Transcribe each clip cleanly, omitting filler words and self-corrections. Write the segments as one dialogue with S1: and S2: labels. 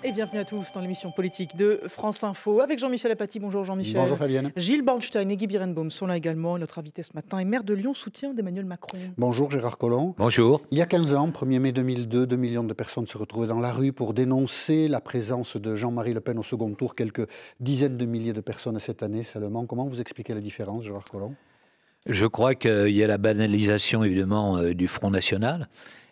S1: Et bienvenue à tous dans l'émission politique de France Info avec Jean-Michel Apathy. Bonjour Jean-Michel.
S2: Bonjour Fabienne.
S1: Gilles Bornstein et Guy Birenbaum sont là également. Et notre invité ce matin est maire de Lyon, soutien d'Emmanuel Macron.
S2: Bonjour Gérard Collomb.
S3: Bonjour.
S2: Il y a 15 ans, 1er mai 2002, 2 millions de personnes se retrouvaient dans la rue pour dénoncer la présence de Jean-Marie Le Pen au second tour. Quelques dizaines de milliers de personnes cette année seulement. Comment vous expliquez la différence, Gérard Collomb?
S3: Je crois qu'il y a la banalisation évidemment du Front National.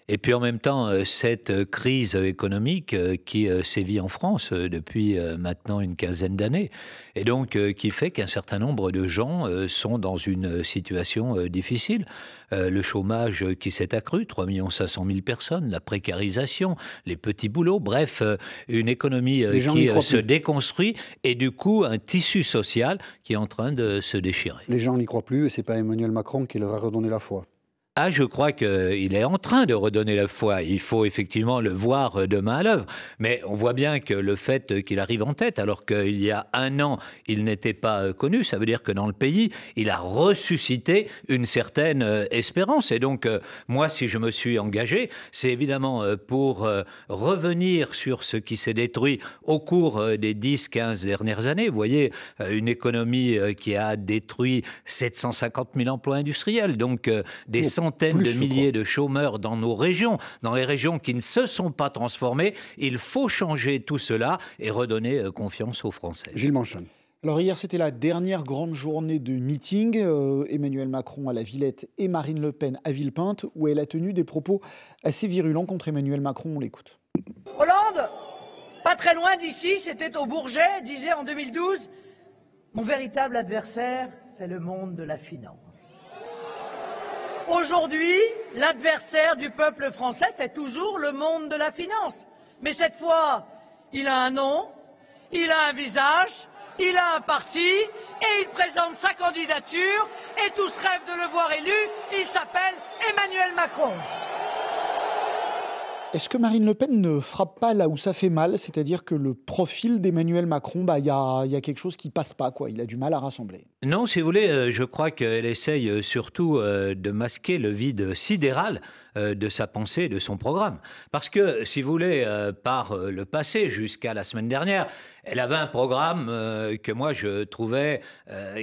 S3: Et puis en même temps, cette crise économique qui sévit en France depuis maintenant une quinzaine d'années, et donc qui fait qu'un certain nombre de gens sont dans une situation difficile. Le chômage qui s'est accru, 3 500 000 personnes, la précarisation, les petits boulots, bref, une économie qui se déconstruit et du coup un tissu social qui est en train de se déchirer.
S2: Les gens n'y croient plus et ce n'est pas Emmanuel Macron qui leur a redonné la foi.
S3: Ah, je crois qu'il est en train de redonner la foi. Il faut effectivement le voir demain à l'œuvre. Mais on voit bien que le fait qu'il arrive en tête, alors qu'il y a un an, il n'était pas connu, ça veut dire que dans le pays, il a ressuscité une certaine espérance. Et donc, moi, si je me suis engagé, c'est évidemment pour revenir sur ce qui s'est détruit au cours des 10-15 dernières années. Vous voyez, une économie qui a détruit 750 000 emplois industriels, donc des centaines de milliers de chômeurs dans nos régions, dans les régions qui ne se sont pas transformées. Il faut changer tout cela et redonner confiance aux Français.
S2: Gilles Bornstein.
S4: Alors hier, c'était la dernière grande journée de meeting. Emmanuel Macron à la Villette et Marine Le Pen à Villepinte, où elle a tenu des propos assez virulents contre Emmanuel Macron. On l'écoute.
S5: Hollande, pas très loin d'ici, c'était au Bourget, disait en 2012, « Mon véritable adversaire, c'est le monde de la finance ». Aujourd'hui, l'adversaire du peuple français, c'est toujours le monde de la finance. Mais cette fois, il a un nom, il a un visage, il a un parti et il présente sa candidature et tous rêvent de le voir élu. Il s'appelle Emmanuel Macron.
S4: Est-ce que Marine Le Pen ne frappe pas là où ça fait mal? C'est-à-dire que le profil d'Emmanuel Macron, il y a quelque chose qui passe pas, quoi. Il a du mal à rassembler.
S3: Non, si vous voulez, je crois qu'elle essaye surtout de masquer le vide sidéral de sa pensée et de son programme. Parce que, si vous voulez, par le passé, jusqu'à la semaine dernière, elle avait un programme que moi, je trouvais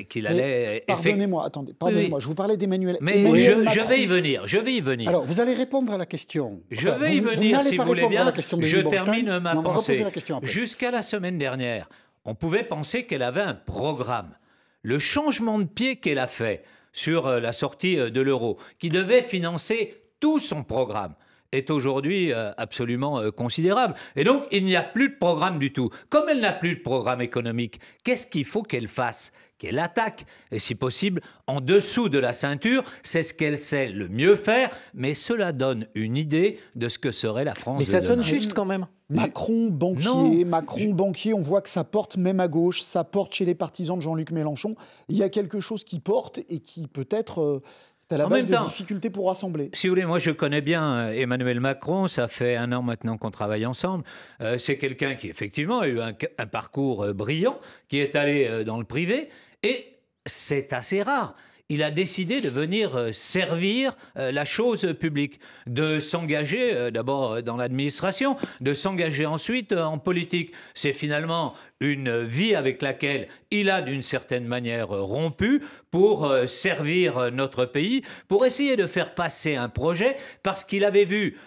S3: qu'il allait...
S4: Pardonnez-moi, attendez, pardonnez-moi, oui. Je vous parlais d'Emmanuel Macron.
S3: Mais je vais y venir, je vais y venir.
S2: Alors, vous allez répondre à la question.
S3: Je vais y venir, si vous voulez bien. Je termine ma pensée. Jusqu'à la semaine dernière, on pouvait penser qu'elle avait un programme. Le changement de pied qu'elle a fait sur la sortie de l'euro, qui devait financer tout son programme, est aujourd'hui absolument considérable. Et donc, il n'y a plus de programme du tout. Comme elle n'a plus de programme économique, qu'est-ce qu'il faut qu'elle fasse? Qu'elle attaque, et si possible, en dessous de la ceinture. C'est ce qu'elle sait le mieux faire, mais cela donne une idée de ce que serait la France de demain.
S1: Mais ça sonne juste quand même.
S4: Macron banquier, on voit que ça porte même à gauche, ça porte chez les partisans de Jean-Luc Mélenchon. Il y a quelque chose qui porte et qui peut-être... à la base de difficultés pour rassembler.
S3: Si vous voulez, moi je connais bien Emmanuel Macron, ça fait 1 an maintenant qu'on travaille ensemble. C'est quelqu'un qui effectivement a eu un parcours brillant, qui est allé dans le privé, et c'est assez rare. Il a décidé de venir servir la chose publique, de s'engager d'abord dans l'administration, de s'engager ensuite en politique. C'est finalement une vie avec laquelle il a d'une certaine manière rompu pour servir notre pays, pour essayer de faire passer un projet, parce qu'il avait vu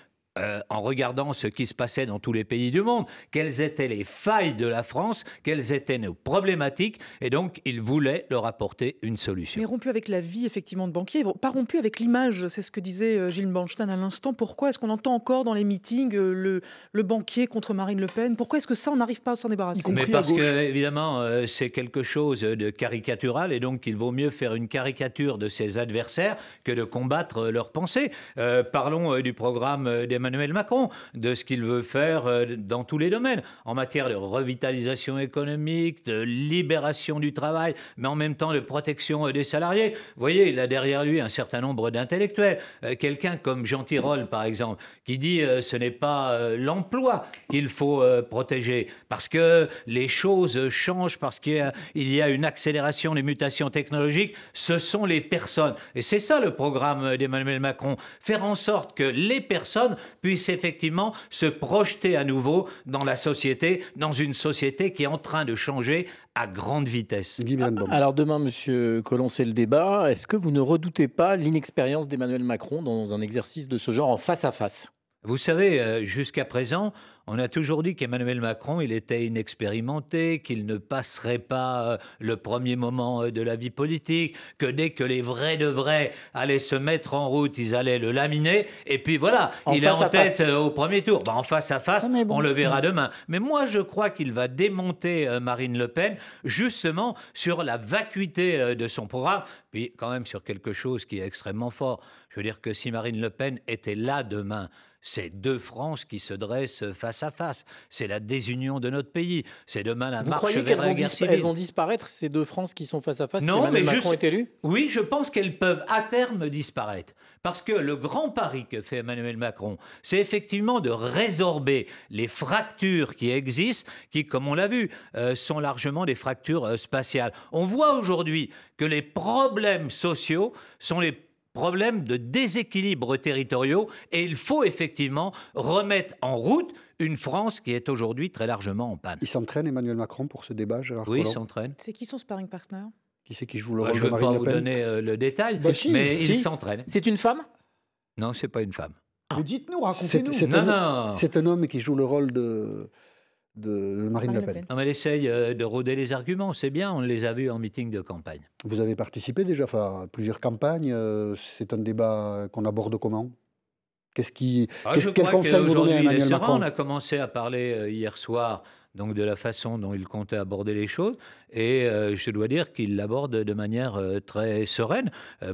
S3: en regardant ce qui se passait dans tous les pays du monde, quelles étaient les failles de la France, quelles étaient nos problématiques, et donc il voulait leur apporter une solution.
S1: Mais rompu avec la vie, effectivement, de banquier, pas rompu avec l'image, c'est ce que disait Gilles Bornstein à l'instant. Pourquoi est-ce qu'on entend encore dans les meetings le banquier contre Marine Le Pen? Pourquoi est-ce que ça, on n'arrive pas à s'en débarrasser?
S3: Mais parce que, évidemment, c'est quelque chose de caricatural, et donc il vaut mieux faire une caricature de ses adversaires que de combattre leurs pensées. Parlons du programme d'Emmanuel Macron, de ce qu'il veut faire dans tous les domaines, en matière de revitalisation économique, de libération du travail, mais en même temps de protection des salariés. Vous voyez, il a derrière lui un certain nombre d'intellectuels. Quelqu'un comme Jean Tirole, par exemple, qui dit ce n'est pas l'emploi qu'il faut protéger, parce que les choses changent, parce qu'il y a une accélération des mutations technologiques, ce sont les personnes. Et c'est ça le programme d'Emmanuel Macron, faire en sorte que les personnes puisse effectivement se projeter à nouveau dans la société, dans une société qui est en train de changer à grande vitesse.
S6: Alors demain, Monsieur Collomb, c'est le débat. Est-ce que vous ne redoutez pas l'inexpérience d'Emmanuel Macron dans un exercice de ce genre en face à face ?
S3: Vous savez, jusqu'à présent, on a toujours dit qu'Emmanuel Macron, il était inexpérimenté, qu'il ne passerait pas le premier moment de la vie politique, que dès que les vrais de vrais allaient se mettre en route, ils allaient le laminer. Et puis voilà, il est en tête au premier tour. En face à face, on le verra demain. Mais moi, je crois qu'il va démonter Marine Le Pen, justement sur la vacuité de son programme, puis quand même sur quelque chose qui est extrêmement fort. Je veux dire que si Marine Le Pen était là demain, c'est deux France qui se dressent face à face. C'est la désunion de notre pays. C'est demain la marche vers la guerre civile.
S6: Elles vont disparaître, ces deux France qui sont face à face,
S3: non,
S6: si Emmanuel Macron est élu ?
S3: Oui, je pense qu'elles peuvent à terme disparaître. Parce que le grand pari que fait Emmanuel Macron, c'est effectivement de résorber les fractures qui existent, qui, comme on l'a vu, sont largement des fractures spatiales. On voit aujourd'hui que les problèmes sociaux sont les problèmes de déséquilibre territoriaux et il faut effectivement remettre en route une France qui est aujourd'hui très largement en panne.
S2: Il s'entraîne, Emmanuel Macron, pour ce débat, Gérard Collomb ?
S3: Oui, il s'entraîne.
S1: C'est qui son sparring partner ?
S2: Qui c'est qui joue le rôle
S3: Je
S2: de Marine Le Pen ?
S3: Je ne vais pas vous donner le détail, mais il s'entraîne.
S6: C'est une femme ?
S3: Non, ce n'est pas une femme.
S4: Mais dites-nous, racontez-nous.
S2: C'est un homme qui joue le rôle de Marine Le Pen.
S3: Non, mais elle essaye de rôder les arguments, c'est bien, on les a vus en meeting de campagne.
S2: Vous avez participé déjà à plusieurs campagnes, c'est un débat qu'on aborde comment ? Quel conseil vous donnez à Emmanuel Macron ?
S3: On a commencé à parler hier soir donc de la façon dont il comptait aborder les choses, et je dois dire qu'il l'aborde de manière très sereine.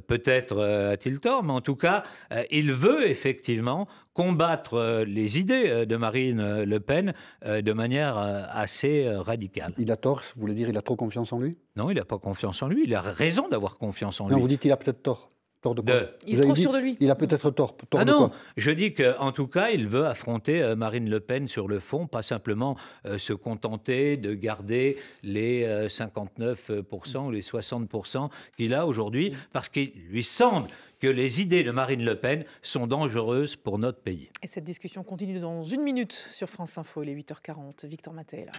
S3: Peut-être a-t-il tort, mais en tout cas, il veut effectivement combattre les idées de Marine Le Pen de manière assez radicale.
S2: Il a tort, vous voulez dire il a trop confiance en lui ?
S3: Non, il n'a pas confiance en lui, il a raison d'avoir confiance en lui.
S2: Non, vous dites qu'il a peut-être tort. Tort de quoi ?
S1: Il est trop sûr de lui.
S2: Il a peut-être tort.
S3: Ah non, je dis qu'en tout cas, il veut affronter Marine Le Pen sur le fond, pas simplement se contenter de garder les 59% ou les 60% qu'il a aujourd'hui, parce qu'il lui semble que les idées de Marine Le Pen sont dangereuses pour notre pays.
S1: Et cette discussion continue dans 1 minute sur France Info, il est 8h40. Victor Maté est là.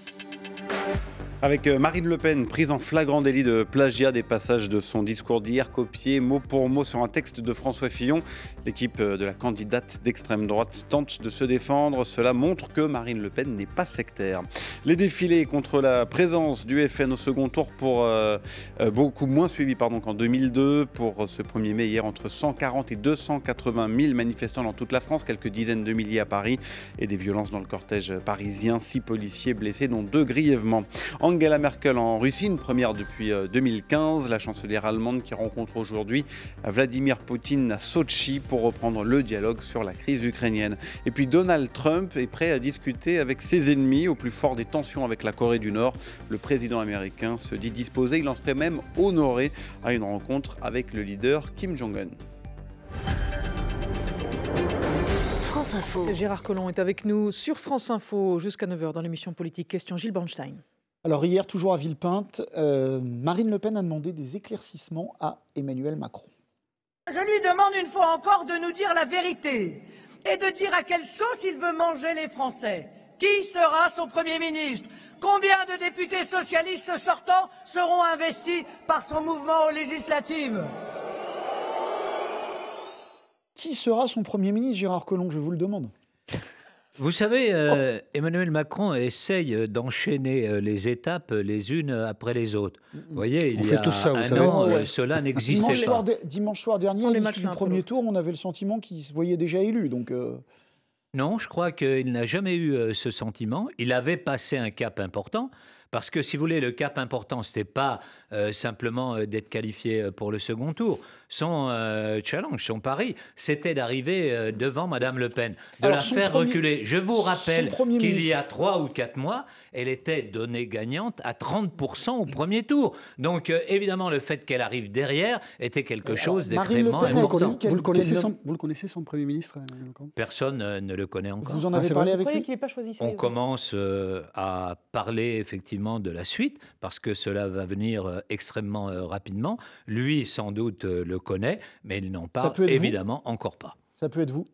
S7: Avec Marine Le Pen, prise en flagrant délit de plagiat des passages de son discours d'hier, copiés mot pour mot sur un texte de François Fillon. L'équipe de la candidate d'extrême droite tente de se défendre. Cela montre que Marine Le Pen n'est pas sectaire. Les défilés contre la présence du FN au second tour pour beaucoup moins suivis qu'en 2002. Pour ce 1er mai, hier, entre 140 et 280 000 manifestants dans toute la France, quelques dizaines de milliers à Paris et des violences dans le cortège parisien. 6 policiers blessés, dont 2 grièvement. Angela Merkel en Russie, une première depuis 2015. La chancelière allemande qui rencontre aujourd'hui Vladimir Poutine à Sotchi pour reprendre le dialogue sur la crise ukrainienne. Et puis Donald Trump est prêt à discuter avec ses ennemis au plus fort des tensions avec la Corée du Nord. Le président américain se dit disposé, il en serait même honoré à une rencontre avec le leader Kim Jong-un.
S1: France Info. Gérard Collomb est avec nous sur France Info jusqu'à 9h dans l'émission Politique Question. Gilles Bornstein.
S4: Alors hier, toujours à Villepinte, Marine Le Pen a demandé des éclaircissements à Emmanuel Macron.
S5: Je lui demande une fois encore de nous dire la vérité et de dire à quelle sauce il veut manger les Français. Qui sera son Premier ministre ? Combien de députés socialistes sortants seront investis par son mouvement aux législatives ?
S4: Qui sera son Premier ministre, Gérard Collomb ? Je vous le demande.
S3: Vous savez, Emmanuel Macron essaye d'enchaîner les étapes les unes après les autres. Vous voyez, il y a un an, cela n'existait pas.
S4: Dimanche soir dernier, à l'issue du premier tour, on avait le sentiment qu'il se voyait déjà élu. Donc
S3: Non, je crois qu'il n'a jamais eu ce sentiment. Il avait passé un cap important. Parce que, si vous voulez, le cap important, ce n'était pas simplement d'être qualifié pour le second tour. Son challenge, son pari, c'était d'arriver devant Mme Le Pen, de la faire reculer. Je vous rappelle qu'il y a 3 ou 4 mois, elle était donnée gagnante à 30% au premier tour. Donc, évidemment, le fait qu'elle arrive derrière était quelque chose d'extrêmement important.
S2: Vous le connaissez, son Premier ministre ?
S3: Personne ne le connaît encore.
S4: Vous en avez parlé avec lui ?
S1: Qu'il n'est pas choisi.
S3: On commence à parler effectivement de la suite, parce que cela va venir extrêmement rapidement. Lui, sans doute, le connaît, mais il n'en parle évidemment encore pas.
S4: Ça peut être vous ?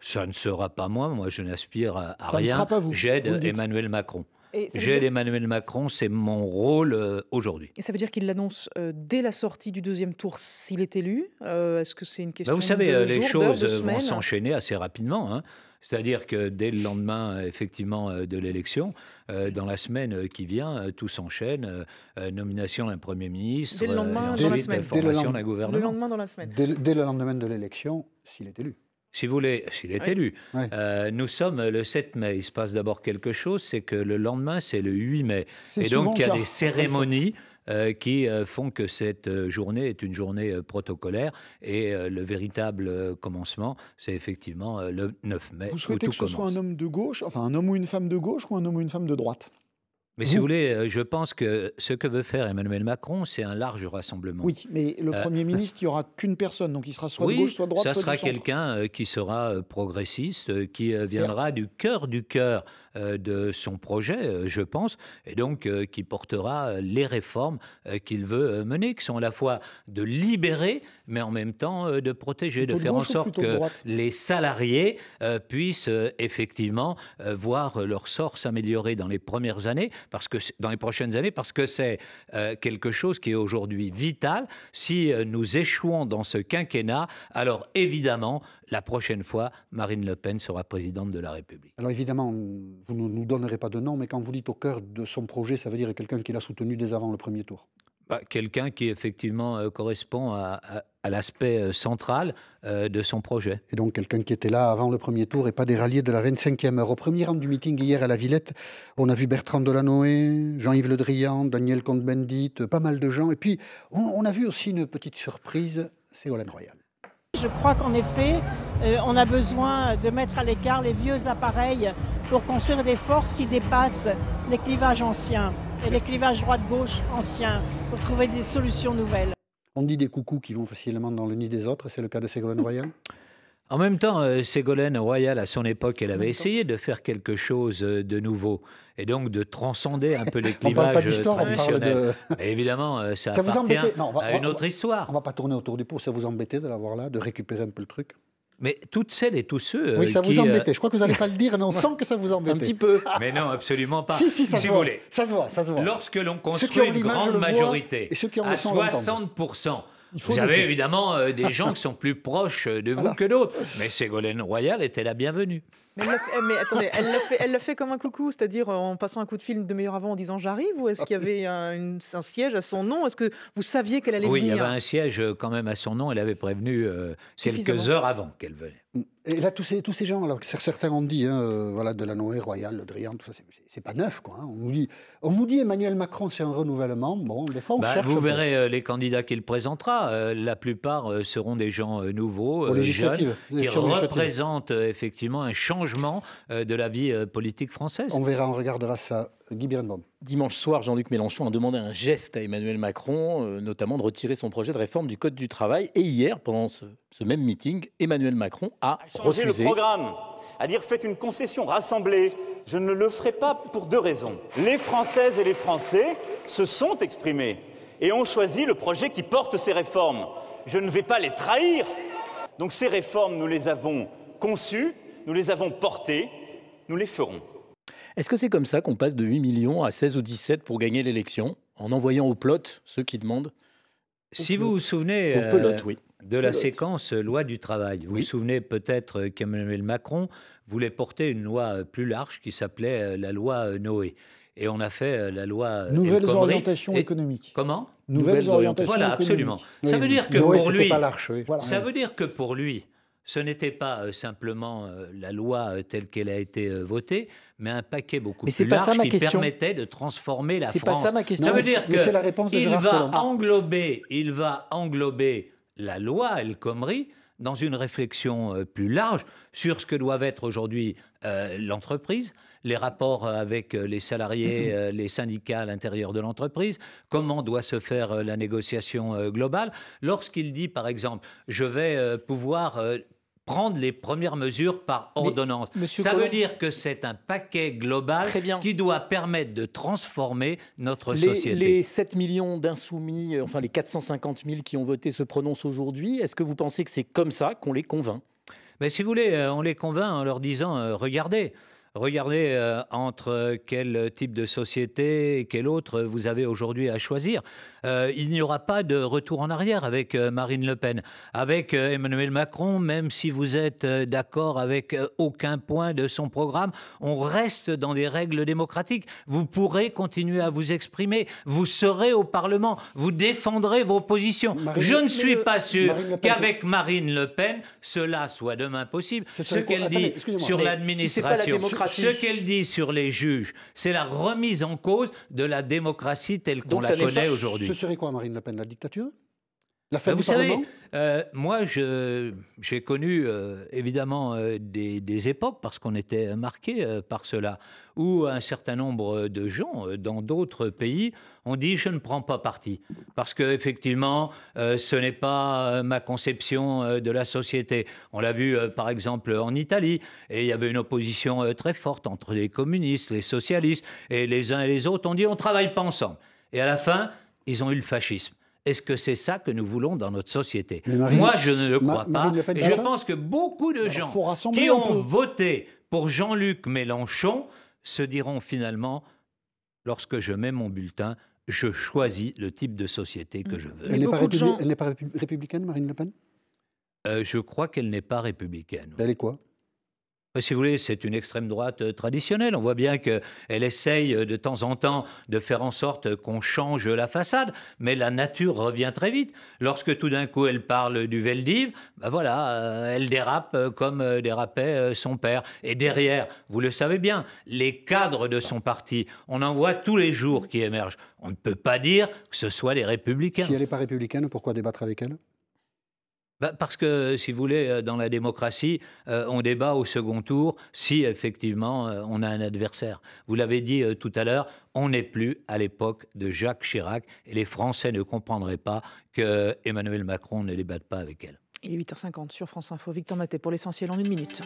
S3: Ça ne sera pas moi. Moi, je n'aspire à
S4: Ça
S3: rien.
S4: ne sera pas vous.
S3: J'aide
S4: Vous le dites.
S3: Emmanuel Macron.
S1: Et ça veut
S3: J'aide
S1: dire-
S3: Emmanuel Macron, c'est mon rôle aujourd'hui.
S1: Et ça veut dire qu'il l'annonce dès la sortie du deuxième tour s'il est élu. Est-ce que c'est une question
S3: Vous savez,
S1: de
S3: les
S1: jours, d'heures,
S3: choses
S1: de
S3: vont
S1: semaines
S3: s'enchaîner assez rapidement, hein. C'est-à-dire que dès le lendemain, effectivement, de l'élection, dans la semaine qui vient, tout s'enchaîne. Nomination d'un Premier ministre,
S1: Dès le lendemain,
S3: et
S1: dans la
S3: ensuite,
S1: semaine.
S3: formation d'un
S1: Le
S3: gouvernement.
S1: lendemain dans la semaine.
S2: Dès le lendemain de l'élection, s'il est élu.
S3: Si vous voulez, s'il est
S1: Oui.
S3: élu.
S2: Ouais.
S3: Nous sommes le 7 mai. Il se passe d'abord quelque chose, c'est que le lendemain, c'est le 8 mai.
S4: C'est
S3: Et
S4: souvent
S3: donc, il y
S4: le
S3: a
S4: cas.
S3: des cérémonies qui font que cette journée est une journée protocolaire. Et le véritable commencement, c'est effectivement le 9 mai.
S4: Vous
S3: où
S4: souhaitez
S3: tout
S4: que ce soit
S3: commence.
S4: un homme de gauche, enfin un homme ou une femme de gauche ou un homme ou une femme de droite?
S3: Mais si vous voulez, je pense que ce que veut faire Emmanuel Macron, c'est un large rassemblement.
S4: Oui, mais le Premier ministre, il n'y aura qu'une personne, donc il sera soit de
S3: Oui,
S4: gauche, soit de droite,
S3: ça
S4: soit
S3: sera
S4: du centre.
S3: quelqu'un qui sera progressiste, qui
S4: Certes.
S3: viendra du cœur de son projet, je pense, et donc qui portera les réformes qu'il veut mener, qui sont à la fois de libérer, mais en même temps de protéger, de
S4: Plutôt de
S3: faire en
S4: gauche ou
S3: sorte
S4: plutôt de
S3: que
S4: droite
S3: les salariés puissent effectivement voir leur sort s'améliorer dans les premières années, dans les prochaines années, parce que c'est quelque chose qui est aujourd'hui vital. Si nous échouons dans ce quinquennat, alors évidemment, la prochaine fois, Marine Le Pen sera présidente de la République.
S2: Alors évidemment, vous ne nous donnerez pas de nom, mais quand vous dites au cœur de son projet, ça veut dire quelqu'un qui l'a soutenu dès avant le premier tour.
S3: Quelqu'un qui effectivement correspond à l'aspect central de son projet.
S2: Et donc quelqu'un qui était là avant le premier tour et pas des ralliés de la 25e heure. Au premier rang du meeting hier à la Villette, on a vu Bertrand Delanoë, Jean-Yves Le Drian, Daniel Cohn-Bendit, pas mal de gens. Et puis on a vu aussi une petite surprise, Ségolène Royal.
S8: Je crois qu'en effet, on a besoin de mettre à l'écart les vieux appareils pour construire des forces qui dépassent les clivages anciens et les clivages droite-gauche anciens pour trouver des solutions nouvelles.
S2: On dit des coucous qui vont facilement dans le nid des autres, c'est le cas de Ségolène Royal.
S3: En même temps, Ségolène Royal, à son époque, elle avait essayé de faire quelque chose de nouveau et donc de transcender un peu les
S2: On parle pas
S3: clivages
S2: d'histoire, on parle
S3: traditionnels.
S2: de...
S3: Mais évidemment, ça
S2: Ça vous
S3: appartient
S2: embêtait? Non,
S3: à une autre histoire.
S2: On va pas tourner autour du pot, ça vous embêtait de l'avoir là, de récupérer un peu le truc?
S3: Mais toutes celles et tous ceux
S2: Oui, ça
S3: qui...
S2: vous embêtait. Je crois que vous n'allez pas le dire, mais on sent que ça vous embêtait.
S6: Un petit peu.
S3: Mais non, absolument pas.
S2: Si, ça se
S3: vous
S2: voit.
S3: voulez.
S2: Ça se voit, ça se voit.
S3: Lorsque l'on
S2: Ceux
S3: construit
S2: qui ont
S3: une
S2: l'image
S3: grande
S2: le voient,
S3: majorité
S2: et ceux qui en
S3: à
S2: le son l'entendent.
S3: 60%,
S4: Il faut
S3: vous avez
S4: noter.
S3: évidemment des gens qui sont plus proches de vous que d'autres. Mais Ségolène Royal était la bienvenue.
S1: Mais, mais attendez, elle l'a fait comme un coucou, c'est-à-dire en passant un coup de fil de meilleur avant en disant j'arrive, ou est-ce qu'il y avait un siège à son nom? Est-ce que vous saviez qu'elle allait
S3: Oui, il y
S1: venir?
S3: avait un siège quand même à son nom. Elle avait prévenu quelques
S1: Suffisamment.
S3: heures avant qu'elle venait.
S2: Et là, tous ces gens, alors certains ont dit, voilà, Delanoë, Royal, Le Drian, tout ça, c'est pas neuf, quoi. Hein. On nous dit Emmanuel Macron, c'est un renouvellement. Bon, des fois, on cherche.
S3: Vous
S2: un peu.
S3: verrez les candidats qu'il présentera. La plupart seront des gens nouveaux,
S2: Aux législatives,
S3: jeunes, qui
S2: élections législatives.
S3: représentent effectivement un changement de la vie politique française.
S2: On verra, on regardera ça. Guy Birenbaum.
S6: Dimanche soir, Jean-Luc Mélenchon a demandé un geste à Emmanuel Macron, notamment de retirer son projet de réforme du Code du travail. Et hier, pendant ce même meeting, Emmanuel Macron a
S9: changer
S6: refusé.
S9: le programme, à dire faites une concession, rassemblez. Je ne le ferai pas pour deux raisons. Les Françaises et les Français se sont exprimés et ont choisi le projet qui porte ces réformes. Je ne vais pas les trahir. Donc ces réformes, nous les avons conçues, nous les avons portées, nous les ferons.
S6: Est-ce que c'est comme ça qu'on passe de 8 millions à 16 ou 17 pour gagner l'élection, en envoyant au plot ceux qui demandent?
S3: Si vous vous souvenez
S6: Au pelote, oui.
S3: de la séquence loi du travail, vous
S6: Oui.
S3: vous souvenez peut-être qu'Emmanuel Macron voulait porter une loi plus large qui s'appelait la loi Noé. Et on a fait la loi
S4: Nouvelles
S3: El Khomri.
S4: orientations
S3: Et-
S4: économiques.
S3: Comment?
S4: Nouvelles orientations
S3: Voilà,
S4: économiques.
S3: absolument. Ça
S2: Oui,
S3: veut dire que
S2: Noé,
S3: pour
S2: c'était
S3: lui,
S2: pas l'arche, oui.
S4: Voilà.
S3: ça veut dire que pour lui, ce n'était pas simplement la loi telle qu'elle a été votée, mais un paquet beaucoup
S6: Mais c'est
S3: plus
S6: pas ça,
S3: large
S6: ma
S3: qui
S6: question.
S3: permettait de transformer la
S6: C'est pas
S3: France.
S6: ça ma question.
S3: Ça veut
S2: Non,
S3: dire
S2: mais c'est la réponse de
S3: qu'il
S2: Gérard
S3: va
S2: Collomb.
S3: il va englober la loi El Khomri dans une réflexion plus large sur ce que doivent être aujourd'hui l'entreprise, les rapports avec les salariés, les syndicats à l'intérieur de l'entreprise, comment doit se faire la négociation globale. Lorsqu'il dit, par exemple, je vais pouvoir prendre les premières mesures par
S6: Mais,
S3: ordonnance.
S6: Monsieur
S3: Ça
S6: Collomb-
S3: veut dire que c'est un paquet global
S6: Très bien.
S3: qui doit permettre de transformer notre
S6: Les,
S3: société.
S6: les 7 millions d'insoumis, enfin les 450 000 qui ont voté se prononcent aujourd'hui. Est-ce que vous pensez que c'est comme ça qu'on les convainc?
S3: Mais si vous voulez, on les convainc en leur disant regardez, entre quel type de société et quel autre vous avez aujourd'hui à choisir. Il n'y aura pas de retour en arrière avec Marine Le Pen. Avec Emmanuel Macron, même si vous êtes d'accord avec aucun point de son programme, on reste dans des règles démocratiques. Vous pourrez continuer à vous exprimer, vous serez au Parlement, vous défendrez vos positions. Je ne suis pas sûr qu'avec Marine Le Pen, cela soit demain possible. Ce qu'elle dit sur l'administration, ce qu'elle dit sur les juges, c'est la remise en cause de la démocratie telle qu'on la connaît aujourd'hui.
S2: Ce serait quoi, Marine Le Pen, la dictature? La fin
S3: Vous
S2: du Parlement?
S3: savez, moi, j'ai connu évidemment des époques, parce qu'on était marqué par cela, où un certain nombre de gens dans d'autres pays ont dit « je ne prends pas parti », parce qu'effectivement, ce n'est pas ma conception de la société. On l'a vu par exemple en Italie, et il y avait une opposition très forte entre les communistes, les socialistes, et les uns et les autres ont dit « on ne travaille pas ensemble ». Et à la fin, ils ont eu le fascisme. Est-ce que c'est ça que nous voulons dans notre société? Moi, je ne le crois pas. Et je pense que beaucoup de gens qui ont voté pour Jean-Luc Mélenchon se diront finalement, lorsque je mets mon bulletin, je choisis le type de société que je veux.
S2: Elle n'est pas républicaine, Marine Le Pen?
S3: Je crois qu'elle n'est pas républicaine.
S2: Elle est quoi?
S3: Si vous voulez, c'est une extrême droite traditionnelle. On voit bien qu'elle essaye de temps en temps de faire en sorte qu'on change la façade, mais la nature revient très vite. Lorsque tout d'un coup elle parle du Veldiv, ben voilà, elle dérape comme dérapait son père. Et derrière, vous le savez bien, les cadres de son parti, on en voit tous les jours qui émergent. On ne peut pas dire que ce soit les Républicains.
S2: Si elle n'est pas républicaine, pourquoi débattre avec elle?
S3: Parce que, si vous voulez, dans la démocratie, on débat au second tour si, effectivement, on a un adversaire. Vous l'avez dit tout à l'heure, on n'est plus à l'époque de Jacques Chirac et les Français ne comprendraient pas que Emmanuel Macron ne débatte pas avec elle.
S1: Il est 8h50 sur France Info. Victor Maté pour l'essentiel en 1 minute.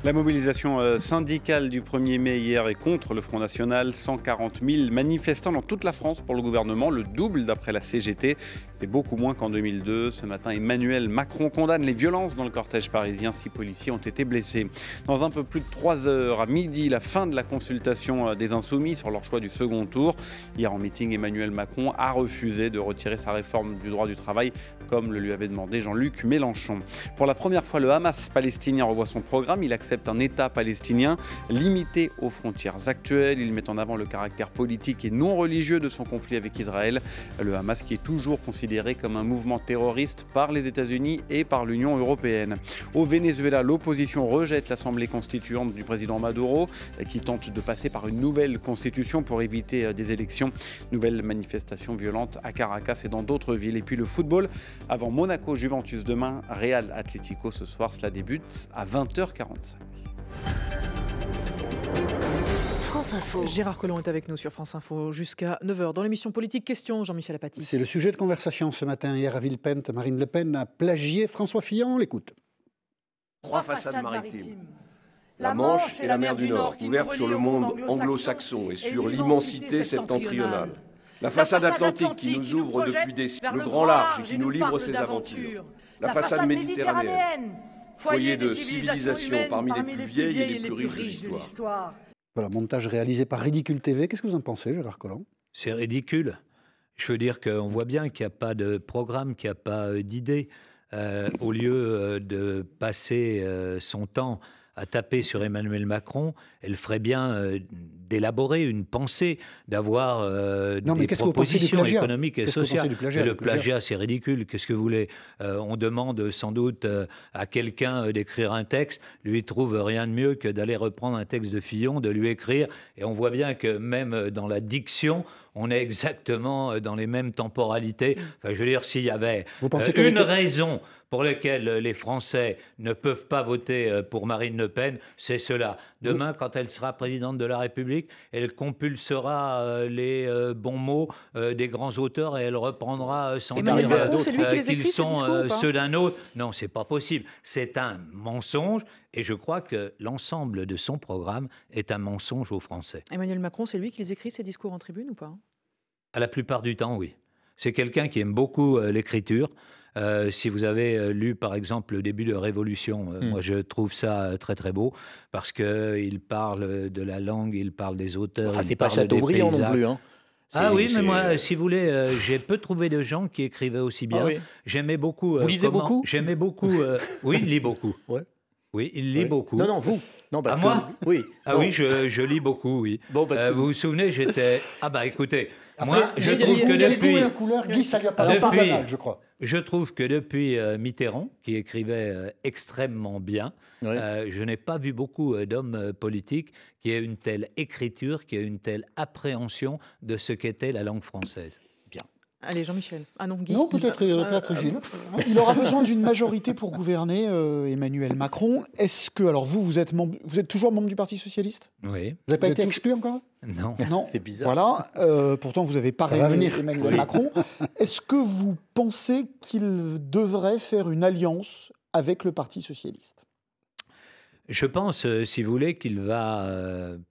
S7: La mobilisation syndicale du 1er mai hier est contre le Front National. 140 000 manifestants dans toute la France pour le gouvernement, le double d'après la CGT. C'est beaucoup moins qu'en 2002. Ce matin, Emmanuel Macron condamne les violences dans le cortège parisien. 6 policiers ont été blessés. Dans un peu plus de 3 heures, à midi, la fin de la consultation des Insoumis sur leur choix du second tour. Hier en meeting, Emmanuel Macron a refusé de retirer sa réforme du droit du travail, comme le lui avait demandé Jean-Luc Mélenchon. Pour la première fois, le Hamas palestinien revoit son programme. Il accepte un État palestinien limité aux frontières actuelles. Il met en avant le caractère politique et non religieux de son conflit avec Israël. Le Hamas qui est toujours considéré comme un mouvement terroriste par les États-Unis et par l'Union européenne. Au Venezuela, l'opposition rejette l'Assemblée constituante du président Maduro qui tente de passer par une nouvelle constitution pour éviter des élections. Nouvelle manifestation violente à Caracas et dans d'autres villes. Et puis le football, avant Monaco-Juventus demain, Real Atlético ce soir. Cela débute à 20h45.
S1: France Info. Gérard Collomb est avec nous sur France Info jusqu'à 9h. Dans l'émission Politique Question, Jean-Michel Apathy.
S2: C'est le sujet de conversation ce matin. Hier à Villepinte, Marine Le Pen a plagié François Fillon. On l'écoute.
S10: 3 façades maritimes. La Manche et la mer du Nord, ouvertes sur le monde anglo-saxon et sur l'immensité septentrionale. La façade atlantique qui nous ouvre depuis des siècles, le grand large et qui nous livre ses aventures. La façade méditerranéenne, foyer de civilisation parmi les plus vieilles et les plus riches de l'histoire.
S2: Voilà, montage réalisé par Ridicule TV. Qu'est-ce que vous en pensez, Gérard Collomb?
S3: C'est ridicule. Je veux dire qu'on voit bien qu'il n'y a pas de programme, qu'il n'y a pas d'idée. Au lieu de passer son temps à taper sur Emmanuel Macron, elle ferait bien d'élaborer une pensée, d'avoir des propositions économiques et sociales. Le plagiat, c'est ridicule. Qu'est-ce que vous voulez? On demande sans doute à quelqu'un d'écrire un texte. Lui, il trouve rien de mieux que d'aller reprendre un texte de Fillon, de lui écrire. Et on voit bien que même dans la diction, on est exactement dans les mêmes temporalités. Enfin, je veux dire, s'il y avait une raison pour laquelle les Français ne peuvent pas voter pour Marine Le Pen, c'est cela. Demain, quand elle sera présidente de la République, elle compulsera les bons mots des grands auteurs et elle reprendra sans dire qu'ils sont ceux d'un autre. Non, c'est pas possible. C'est un mensonge. Et je crois que l'ensemble de son programme est un mensonge aux Français.
S1: Emmanuel Macron, c'est lui qui les écrit, ces discours en tribune ou pas?
S3: À la plupart du temps, oui. C'est quelqu'un qui aime beaucoup l'écriture. Si vous avez lu par exemple le début de Révolution, moi je trouve ça très très beau parce qu'il parle de la langue, il parle des auteurs.
S6: Enfin, c'est pas Chateaubriand non plus. Hein.
S3: Ah oui, mais moi, si vous voulez, j'ai peu trouvé de gens qui écrivaient aussi bien.
S6: Ah oui.
S3: J'aimais beaucoup.
S6: Vous lisez beaucoup ?
S3: J'aimais beaucoup. Oui, il lit beaucoup.
S6: Ouais.
S3: Oui, il lit beaucoup.
S6: Non, vous. Non, parce que
S3: moi
S6: oui.
S3: Ah oui, je lis beaucoup, oui.
S6: Bon, parce que
S3: vous vous souvenez, j'étais. Ah bah écoutez,
S2: Après,
S3: moi, je trouve que depuis.
S2: La couleur, Guy, ça lui a pas banal, je crois.
S3: Je trouve que depuis Mitterrand, qui écrivait extrêmement bien, je n'ai pas vu beaucoup d'hommes politiques qui aient une telle écriture, qui aient une telle appréhension de ce qu'était la langue française. Bien.
S1: Allez, Jean-Michel. Ah non, Guy.
S2: Non, peut-être Gilles.
S4: Il aura besoin d'une majorité pour gouverner, Emmanuel Macron. Est-ce que, alors vous êtes toujours membre du Parti Socialiste ?
S3: Oui.
S2: Vous n'avez pas été exclu encore ?
S3: Non.
S4: Non,
S6: c'est bizarre.
S4: Voilà, pourtant vous avez parrainé Emmanuel Macron. Est-ce que vous pensez qu'il devrait faire une alliance avec le Parti Socialiste ?
S3: Je pense, si vous voulez, qu'il va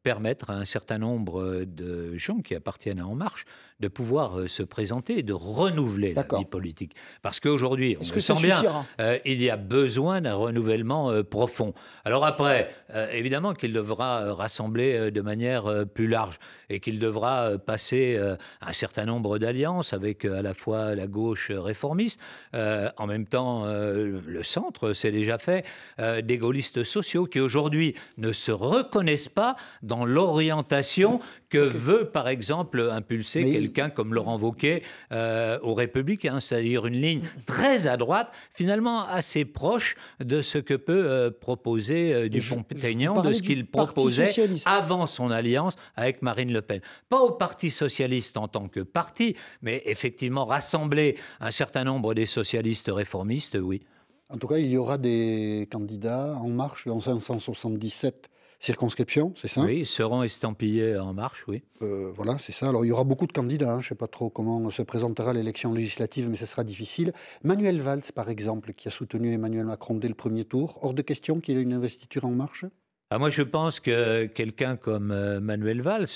S3: permettre à un certain nombre de gens qui appartiennent à En Marche de pouvoir se présenter et de renouveler la vie politique. Parce qu'aujourd'hui, on le sent bien, il y a besoin d'un renouvellement profond. Alors après, évidemment qu'il devra rassembler de manière plus large et qu'il devra passer un certain nombre d'alliances avec à la fois la gauche réformiste, en même temps le centre, c'est déjà fait, des gaullistes sociaux qui aujourd'hui ne se reconnaissent pas dans l'orientation que veut par exemple impulser quelqu'un comme Laurent Wauquiez aux Républicains, c'est-à-dire une ligne très à droite, finalement assez proche de ce que peut proposer Dupont-Aignan, de ce qu'il proposait avant son alliance avec Marine Le Pen. Pas au Parti socialiste en tant que parti, mais effectivement rassembler un certain nombre des socialistes réformistes, oui.
S2: En tout cas, il y aura des candidats En Marche dans 577 circonscriptions, c'est ça ?
S3: Oui, ils seront estampillés En Marche, oui.
S2: Voilà, c'est ça. Alors, il y aura beaucoup de candidats. Je ne sais pas trop comment se présentera l'élection législative, mais ce sera difficile. Manuel Valls, par exemple, qui a soutenu Emmanuel Macron dès le premier tour, hors de question qu'il ait une investiture En Marche ?
S3: Moi, je pense que quelqu'un comme Manuel Valls,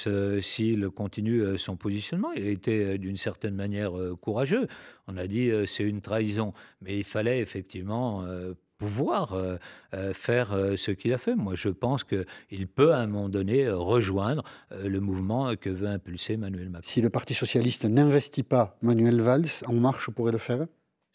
S3: s'il continue son positionnement, il a été d'une certaine manière courageux. On a dit c'est une trahison, mais il fallait effectivement pouvoir faire ce qu'il a fait. Moi, je pense qu'il peut à un moment donné rejoindre le mouvement que veut impulser Emmanuel Macron.
S2: Si le Parti socialiste n'investit pas Manuel Valls, En Marche pourrait le faire ?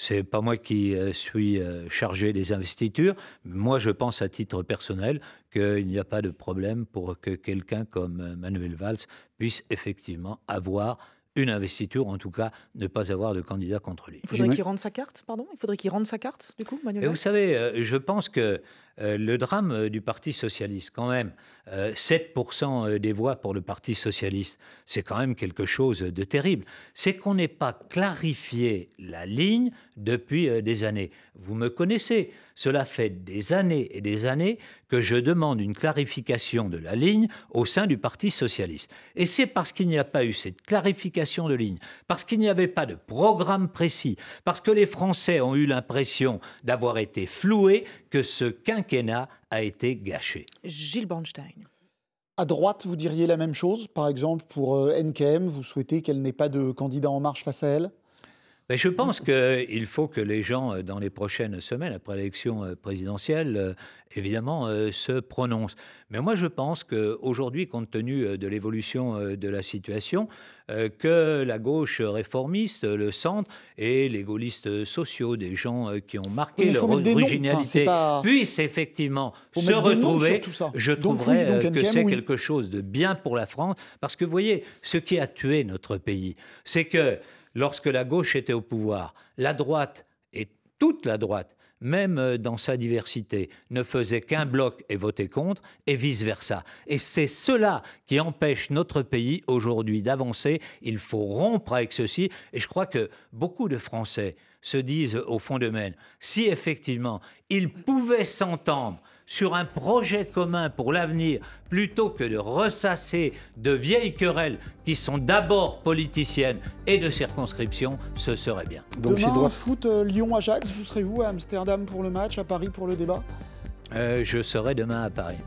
S3: C'est pas moi qui suis chargé des investitures. Moi, je pense à titre personnel qu'il n'y a pas de problème pour que quelqu'un comme Manuel Valls puisse effectivement avoir une investiture, en tout cas ne pas avoir de candidat contre lui.
S1: Il faudrait qu'il rende sa carte, pardon ? Il faudrait qu'il rende sa carte, du coup, Manuel Valls ?
S3: Et vous savez, je pense que le drame du Parti socialiste, quand même, 7% des voix pour le Parti socialiste, c'est quand même quelque chose de terrible. C'est qu'on n'ait pas clarifié la ligne depuis des années. Vous me connaissez, cela fait des années et des années que je demande une clarification de la ligne au sein du Parti socialiste. Et c'est parce qu'il n'y a pas eu cette clarification de ligne, parce qu'il n'y avait pas de programme précis, parce que les Français ont eu l'impression d'avoir été floués, que ce quinquennat a été gâché.
S1: Gilles Bornstein.
S4: À droite, vous diriez la même chose ? Par exemple, pour NKM, vous souhaitez qu'elle n'ait pas de candidat En Marche face à elle ?
S3: Mais je pense qu'il faut que les gens, dans les prochaines semaines, après l'élection présidentielle, évidemment, se prononcent. Mais moi, je pense qu'aujourd'hui, compte tenu de l'évolution de la situation, que la gauche réformiste, le centre et les gaullistes sociaux, des gens qui ont marqué leur originalité, puissent effectivement se retrouver, je trouverais que c'est quelque chose de bien pour la France. Parce que, vous voyez, ce qui a tué notre pays, c'est que lorsque la gauche était au pouvoir, la droite, et toute la droite, même dans sa diversité, ne faisait qu'un bloc et votait contre, et vice-versa. Et c'est cela qui empêche notre pays aujourd'hui d'avancer. Il faut rompre avec ceci. Et je crois que beaucoup de Français se disent au fond d'eux-mêmes, si effectivement ils pouvaient s'entendre sur un projet commun pour l'avenir, plutôt que de ressasser de vieilles querelles qui sont d'abord politiciennes et de circonscription, ce serait bien.
S4: Donc demain, foot Lyon-Ajax, vous serez où à Amsterdam pour le match, à Paris pour le débat ?
S3: Je serai demain à Paris.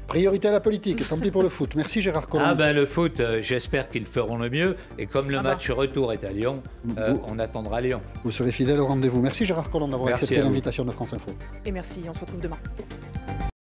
S2: Priorité à la politique, tant pis pour le foot. Merci Gérard Collomb.
S3: Ah ben le foot, j'espère qu'ils feront le mieux. Et comme le match retour est à Lyon, on attendra Lyon.
S2: Vous serez fidèle au rendez-vous. Merci Gérard Collomb d'avoir accepté l'invitation de France Info.
S1: Et merci, on se retrouve demain.